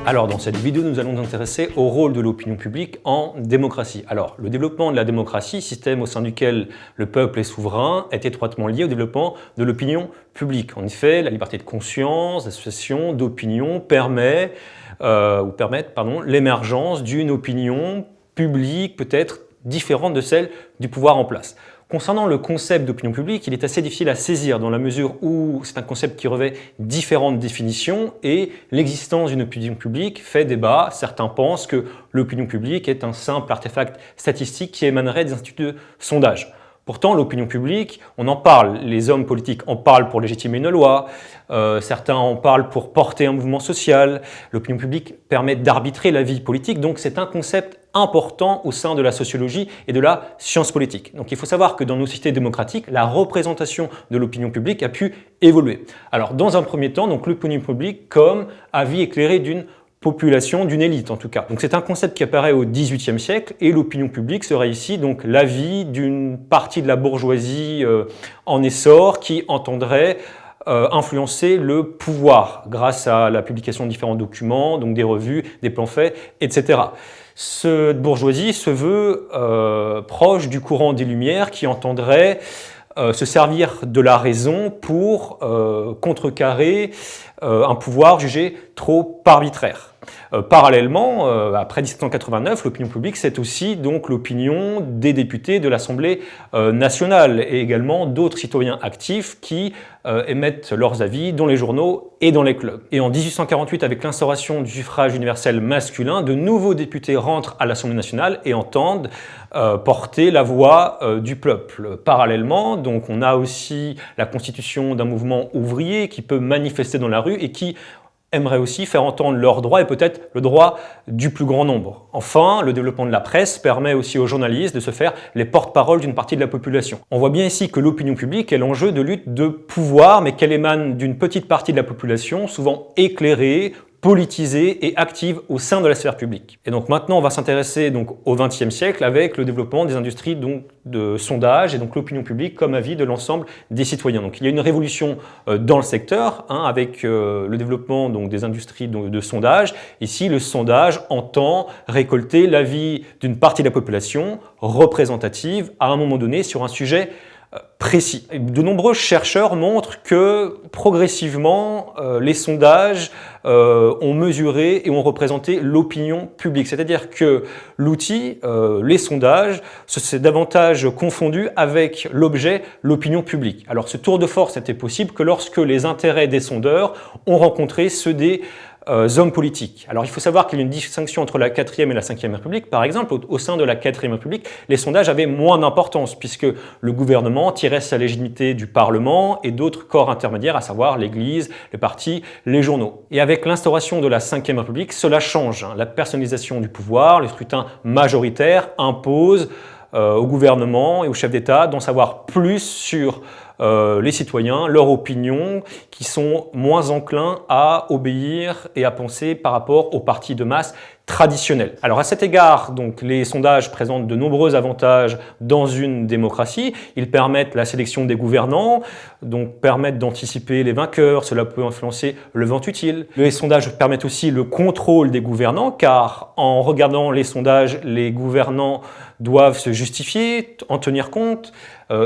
Alors dans cette vidéo, nous allons nous intéresser au rôle de l'opinion publique en démocratie. Alors le développement de la démocratie, système au sein duquel le peuple est souverain, est étroitement lié au développement de l'opinion publique. En effet, la liberté de conscience, d'association, d'opinion permettent l'émergence d'une opinion publique peut-être différente de celle du pouvoir en place. Concernant le concept d'opinion publique, il est assez difficile à saisir dans la mesure où c'est un concept qui revêt différentes définitions et l'existence d'une opinion publique fait débat. Certains pensent que l'opinion publique est un simple artefact statistique qui émanerait des instituts de sondage. Pourtant, l'opinion publique, on en parle, les hommes politiques en parlent pour légitimer une loi, certains en parlent pour porter un mouvement social. L'opinion publique permet d'arbitrer la vie politique, donc c'est un concept important au sein de la sociologie et de la science politique. Donc il faut savoir que dans nos sociétés démocratiques, la représentation de l'opinion publique a pu évoluer. Alors dans un premier temps, l'opinion publique comme avis éclairé d'une population, d'une élite en tout cas. Donc c'est un concept qui apparaît au XVIIIe siècle et l'opinion publique serait ici donc l'avis d'une partie de la bourgeoisie en essor qui entendrait influencer le pouvoir grâce à la publication de différents documents, donc des revues, des pamphlets, etc. Cette bourgeoisie se veut proche du courant des Lumières qui entendrait se servir de la raison pour contrecarrer un pouvoir jugé trop arbitraire. Parallèlement, après 1789, l'opinion publique, c'est aussi donc l'opinion des députés de l'Assemblée nationale et également d'autres citoyens actifs qui émettent leurs avis dans les journaux et dans les clubs. Et en 1848, avec l'instauration du suffrage universel masculin, de nouveaux députés rentrent à l'Assemblée nationale et entendent porter la voix du peuple. Parallèlement, donc, on a aussi la constitution d'un mouvement ouvrier qui peut manifester dans la rue et qui aimeraient aussi faire entendre leurs droits et peut-être le droit du plus grand nombre. Enfin, le développement de la presse permet aussi aux journalistes de se faire les porte-parole d'une partie de la population. On voit bien ici que l'opinion publique est l'enjeu de lutte de pouvoir, mais qu'elle émane d'une petite partie de la population, souvent éclairée, politisée et active au sein de la sphère publique. Et donc maintenant, on va s'intéresser au XXe siècle avec le développement des industries de sondage et donc l'opinion publique comme avis de l'ensemble des citoyens. Donc il y a une révolution dans le secteur avec le développement des industries de sondage. Ici, le sondage entend récolter l'avis d'une partie de la population représentative à un moment donné sur un sujet précis. De nombreux chercheurs montrent que progressivement, les sondages ont mesuré et ont représenté l'opinion publique. C'est-à-dire que l'outil, les sondages, s'est davantage confondu avec l'objet, l'opinion publique. Alors ce tour de force était possible que lorsque les intérêts des sondeurs ont rencontré ceux des hommes politiques. Alors il faut savoir qu'il y a une distinction entre la 4e et la 5e République. Par exemple, au sein de la 4e République, les sondages avaient moins d'importance puisque le gouvernement tirait sa légitimité du Parlement et d'autres corps intermédiaires, à savoir l'Église, les partis, les journaux. Et avec l'instauration de la 5e République, cela change. La personnalisation du pouvoir, le scrutin majoritaire impose au gouvernement et aux chefs d'État d'en savoir plus sur les citoyens, leur opinion, qui sont moins enclins à obéir et à penser par rapport aux partis de masse traditionnels. Alors à cet égard, les sondages présentent de nombreux avantages dans une démocratie. Ils permettent la sélection des gouvernants, permettent d'anticiper les vainqueurs, cela peut influencer le vote utile. Les sondages permettent aussi le contrôle des gouvernants, car en regardant les sondages, les gouvernants doivent se justifier, en tenir compte.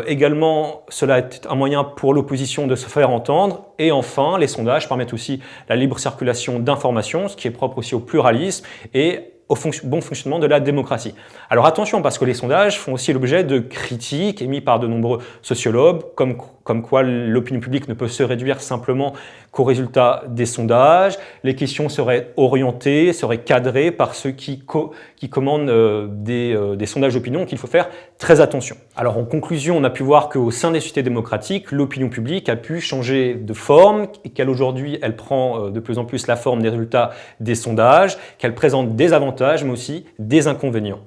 Également, cela est un moyen pour l'opposition de se faire entendre. Et enfin, les sondages permettent aussi la libre circulation d'informations, ce qui est propre aussi au pluralisme et au bon fonctionnement de la démocratie. Alors attention, parce que les sondages font aussi l'objet de critiques émises par de nombreux sociologues, comme quoi l'opinion publique ne peut se réduire simplement qu'aux résultats des sondages. Les questions seraient orientées, seraient cadrées par ceux qui commandent des sondages d'opinion, qu'il faut faire très attention. Alors en conclusion, on a pu voir qu'au sein des sociétés démocratiques, l'opinion publique a pu changer de forme et qu'elle aujourd'hui, elle prend de plus en plus la forme des résultats des sondages, qu'elle présente des avantages mais aussi des inconvénients.